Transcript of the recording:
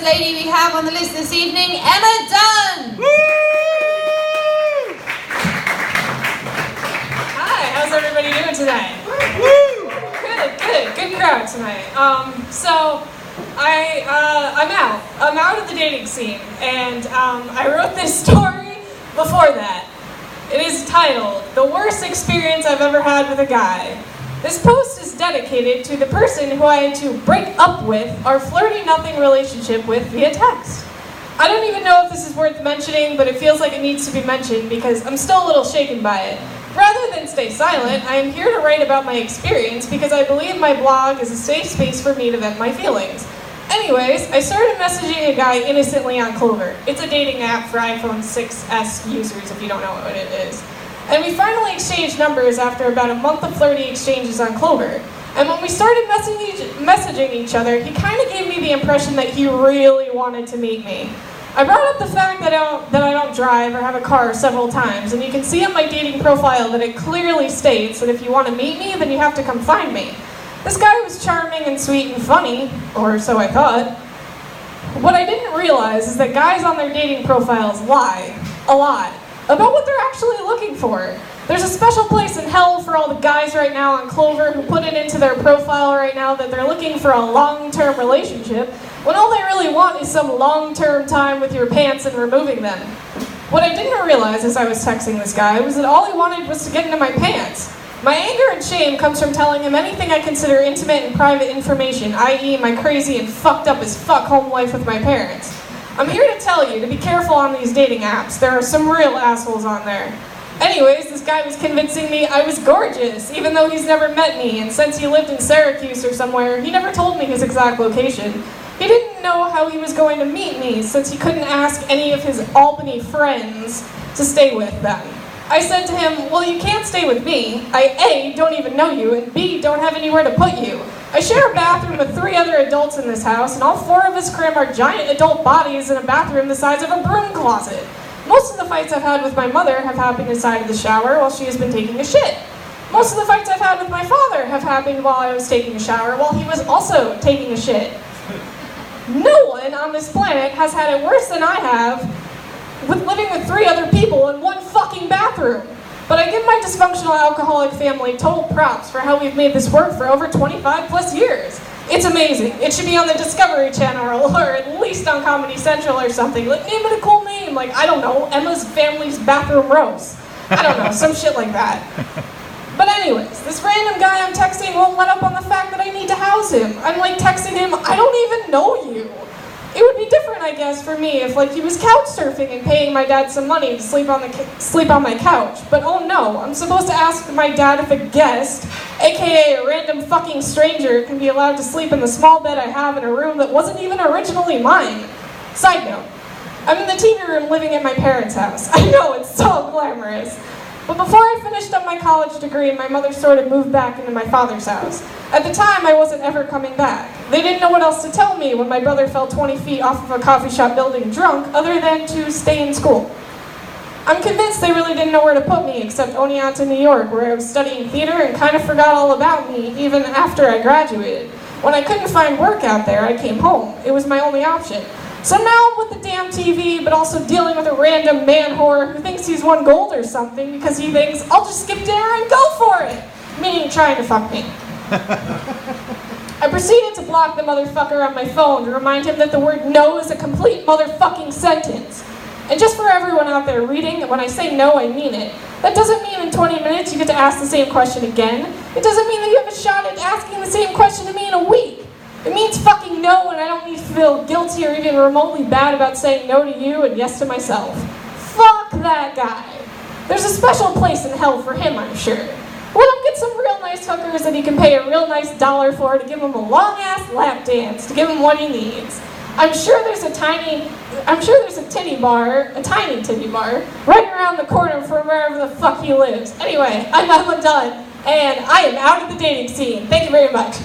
lady we have on the list this evening, Emma Dunn. Hi, how's everybody doing tonight? Good crowd tonight. I'm out of the dating scene, and I wrote this story before that. It is titled, "The Worst Experience I've Ever Had with a Guy." This post is dedicated to the person who I had to break up with or flirty nothing relationship with via text. I don't even know if this is worth mentioning, but it feels like it needs to be mentioned because I'm still a little shaken by it. Rather than stay silent, I am here to write about my experience because I believe my blog is a safe space for me to vent my feelings. Anyways, I started messaging a guy innocently on Clover. It's a dating app for iPhone 6s users if you don't know what it is. And we finally exchanged numbers after about a month of flirty exchanges on Clover. And when we started messaging each other, he kind of gave me the impression that he really wanted to meet me. I brought up the fact that I don't drive or have a car several times, and you can see on my dating profile that it clearly states that if you want to meet me, then you have to come find me. This guy was charming and sweet and funny, or so I thought. What I didn't realize is that guys on their dating profiles lie, a lot, about what they're actually looking for. There's a special place in hell for all the guys right now on Clover who put it into their profile right now that they're looking for a long-term relationship, when all they really want is some long-term time with your pants and removing them. What I didn't realize as I was texting this guy was that all he wanted was to get into my pants. My anger and shame comes from telling him anything I consider intimate and private information, i.e. my crazy and fucked up as fuck home life with my parents. I'm here to tell you to be careful on these dating apps. There are some real assholes on there. Anyways, this guy was convincing me I was gorgeous, even though he's never met me, and since he lived in Syracuse or somewhere, he never told me his exact location. He didn't know how he was going to meet me, since he couldn't ask any of his Albany friends to stay with them. I said to him, well, you can't stay with me. I A, don't even know you, and B, don't have anywhere to put you. I share a bathroom with 3 other adults in this house, and all 4 of us cram our giant adult bodies in a bathroom the size of a broom closet. Most of the fights I've had with my mother have happened inside of the shower while she has been taking a shit. Most of the fights I've had with my father have happened while I was taking a shower while he was also taking a shit. No one on this planet has had it worse than I have with living with 3 other people in one fucking bathroom. But I give my dysfunctional alcoholic family total props for how we've made this work for over 25 plus years. It's amazing. It should be on the Discovery Channel or at least on Comedy Central or something. Like, name it a cool name, like, I don't know, Emma's Family's Bathroom Roast. I don't know, some shit like that. But anyways, this random guy I'm texting won't let up on the fact that I need to house him. I'm like texting him, I don't even know you. It would be different, I guess, for me if like he was couch surfing and paying my dad some money to sleep on my couch. But oh no, I'm supposed to ask my dad if a guest, aka a random fucking stranger, can be allowed to sleep in the small bed I have in a room that wasn't even originally mine. Side note, I'm in the TV room living at my parents' house. I know, it's so glamorous. But before I finished up my college degree, my mother sort of moved back into my father's house. At the time, I wasn't ever coming back. They didn't know what else to tell me when my brother fell 20 feet off of a coffee shop building drunk, other than to stay in school. I'm convinced they really didn't know where to put me, except Oneonta, New York, where I was studying theater and kind of forgot all about me, even after I graduated. When I couldn't find work out there, I came home. It was my only option. So now I'm with the damn TV, but also dealing with a random man whore who thinks he's won gold or something because he thinks, I'll just skip dinner and go for it, meaning trying to fuck me. I proceeded to block the motherfucker on my phone to remind him that the word no is a complete motherfucking sentence. And just for everyone out there reading, when I say no, I mean it. That doesn't mean in 20 minutes you get to ask the same question again. It doesn't mean that you have a shot at asking the same question to me in a week. It means fucking no, and I don't need to feel guilty or even remotely bad about saying no to you and yes to myself. Fuck that guy. There's a special place in hell for him, I'm sure. Let him get some real nice hookers that he can pay a real nice dollar for to give him a long-ass lap dance, to give him what he needs. I'm sure there's a tiny titty bar, right around the corner from wherever the fuck he lives. Anyway, I'm Emma Dunn, and I am out of the dating scene. Thank you very much.